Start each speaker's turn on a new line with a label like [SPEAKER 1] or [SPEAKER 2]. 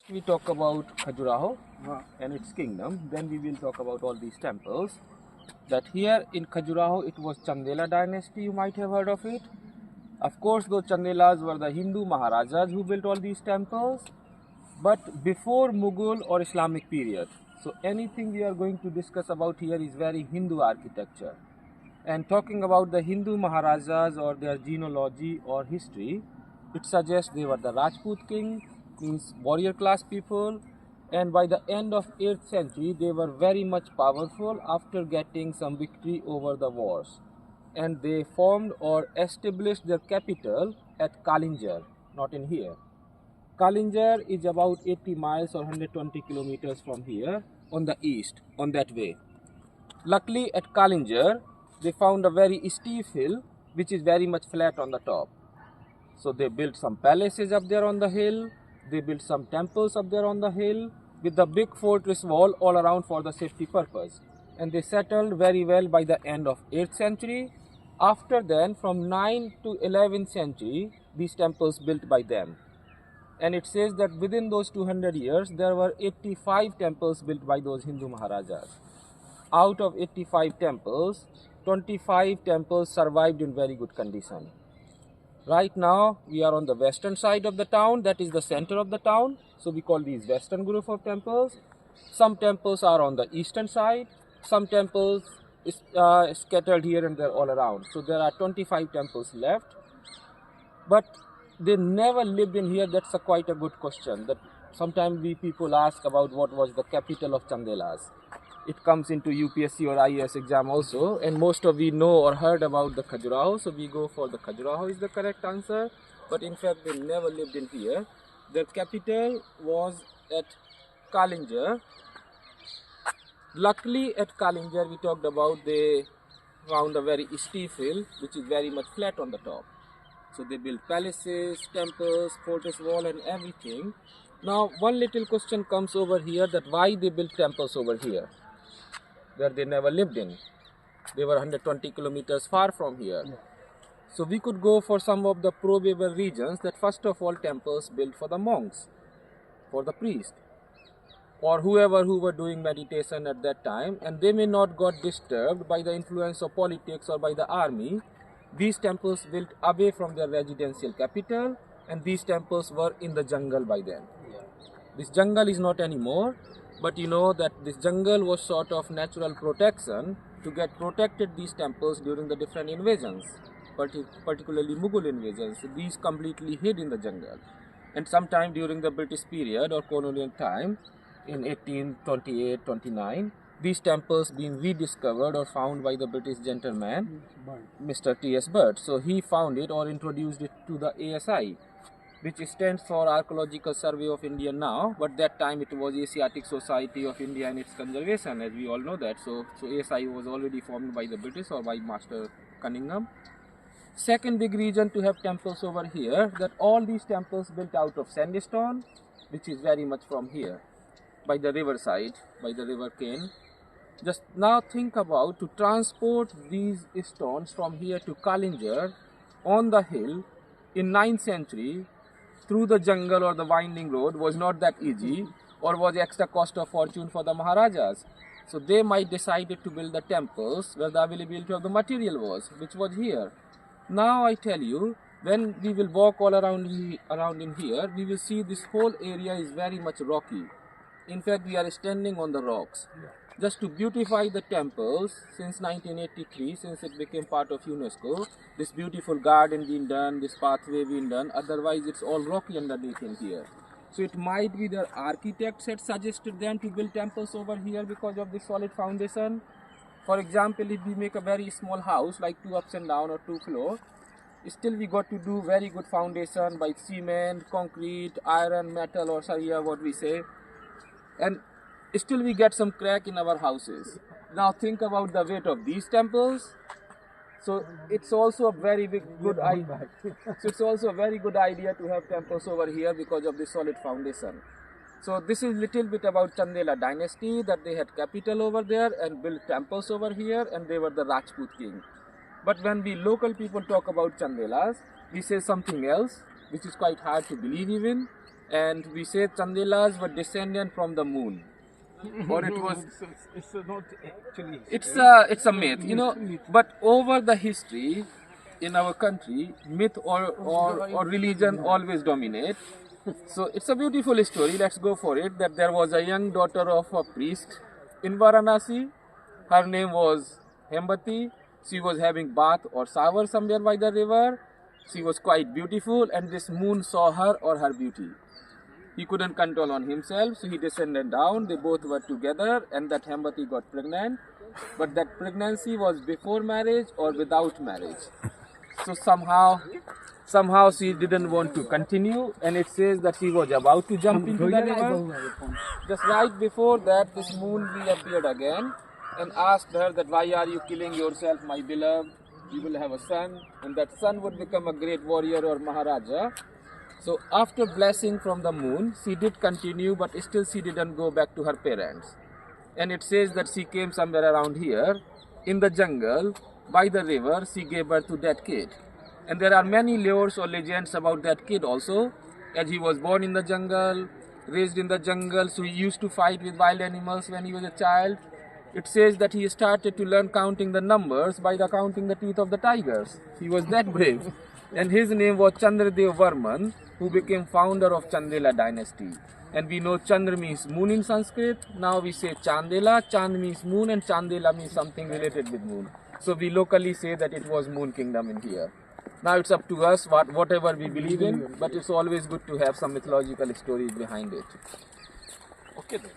[SPEAKER 1] We talk about Khajuraho and its kingdom, then we will talk about all these temples. That here in Khajuraho it was Chandela dynasty, you might have heard of it. Of course, those Chandelas were the Hindu Maharajas who built all these temples, but before Mughal or Islamic period. So anything we are going to discuss about here is very Hindu architecture. And talking about the Hindu Maharajas or their genealogy or history, it suggests they were the Rajput king, means warrior class people, and by the end of 8th century they were very much powerful after getting some victory over the wars. And they formed or established their capital at Kalinjar, not in here. Kalinjar is about 80 miles or 120 kilometers from here on the east, on that way. Luckily at Kalinjar, they found a very steep hill which is very much flat on the top. So they built some palaces up there on the hill, they built some temples up there on the hill with the big fortress wall all around for the safety purpose. And they settled very well by the end of 8th century. After then, from 9th to 11th century, these temples built by them. And it says that within those 200 years, there were 85 temples built by those Hindu Maharajas. Out of 85 temples, 25 temples survived in very good condition. Right now, we are on the western side of the town, that is the center of the town. So we call these western group of temples. Some temples are on the eastern side, some temples is scattered here and there all around. So there are 25 temples left. But they never lived in here. That's quite a good question. That sometimes we people ask about what was the capital of Chandelas. It comes into UPSC or IAS exam also, and most of we know or heard about the Khajuraho, so we go for the Khajuraho is the correct answer. But in fact, they never lived in here. Their capital was at Kalinjar. Luckily at Kalinjar, we talked about, they found a very steep hill which is very much flat on the top. So they built palaces, temples, fortress wall and everything. Now one little question comes over here, that why they built temples over here where they never lived in. They were 120 kilometers far from here. So we could go for some of the probable regions, that first of all temples built for the monks, for the priest, or whoever who were doing meditation at that time, and they may not got disturbed by the influence of politics or by the army. These temples built away from their residential capital, and these temples were in the jungle by then. This jungle is not anymore, but you know that this jungle was sort of natural protection to get protected these temples during the different invasions, particularly Mughal invasions. So these completely hid in the jungle. And sometime during the British period or colonial time, in 1828-29, these temples being rediscovered or found by the British gentleman, Mr. T.S. Bird. So he found it or introduced it to the ASI, which stands for Archaeological Survey of India now, but that time it was Asiatic Society of India and its Conservation, as we all know that. So ASI was already formed by the British or by Master Cunningham. Second big reason to have temples over here, that all these temples built out of sandstone, which is very much from here, by the river side, by the river Cane. Just now think about to transport these stones from here to Kalinjar on the hill in 9th century through the jungle or the winding road was not that easy, or was extra cost of fortune for the Maharajas. So they might decided to build the temples where the availability of the material was, which was here. Now I tell you, when we will walk all around in here, we will see this whole area is very much rocky. In fact, we are standing on the rocks. Just to beautify the temples, since 1983, since it became part of UNESCO, this beautiful garden being done, this pathway being done, otherwise it's all rocky underneath in here. So it might be the architects had suggested them to build temples over here because of this solid foundation. For example, if we make a very small house, like 2 ups and down or 2 floors, still we got to do very good foundation by cement, concrete, iron, metal or saria, what we say. And still we get some crack in our houses. Now think about the weight of these temples. So it's also a very good idea. So it's also a very good idea to have temples over here because of this solid foundation. So this is little bit about Chandela dynasty, that they had capital over there and built temples over here, and they were the Rajput king. But when we local people talk about Chandelas, we say something else, which is quite hard to believe even. and we say Chandelas were descendant from the moon. Or it was.
[SPEAKER 2] It's not actually.
[SPEAKER 1] It's a myth, But over the history in our country, myth or religion always dominate. So it's a beautiful story. Let's go for it. That there was a young daughter of a priest in Varanasi. Her name was Hembati. She was having bath or shower somewhere by the river. She was quite beautiful, and this moon saw her or her beauty. He couldn't control on himself, so he descended down. They both were together, and that Hembati got pregnant. But that pregnancy was before marriage or without marriage. So somehow she didn't want to continue, and it says that she was about to jump into the river. Just right before that, this moon reappeared again and asked her that, why are you killing yourself, my beloved? You will have a son, and that son would become a great warrior or Maharaja. So after blessing from the moon, she did continue, but still she didn't go back to her parents. And it says that she came somewhere around here, in the jungle, by the river, she gave birth to that kid. And there are many lores or legends about that kid also, as he was born in the jungle, raised in the jungle, so he used to fight with wild animals when he was a child. It says that he started to learn counting the numbers by the counting the teeth of the tigers. He was that brave. And his name was Chandradev Varman, who became founder of Chandela dynasty. And we know Chandra means moon in Sanskrit. Now we say Chandela. Chand means moon, and Chandela means something related with moon. So we locally say that it was moon kingdom in here. Now it's up to us whatever we believe in, but it's always good to have some mythological stories behind it.
[SPEAKER 2] Okay then.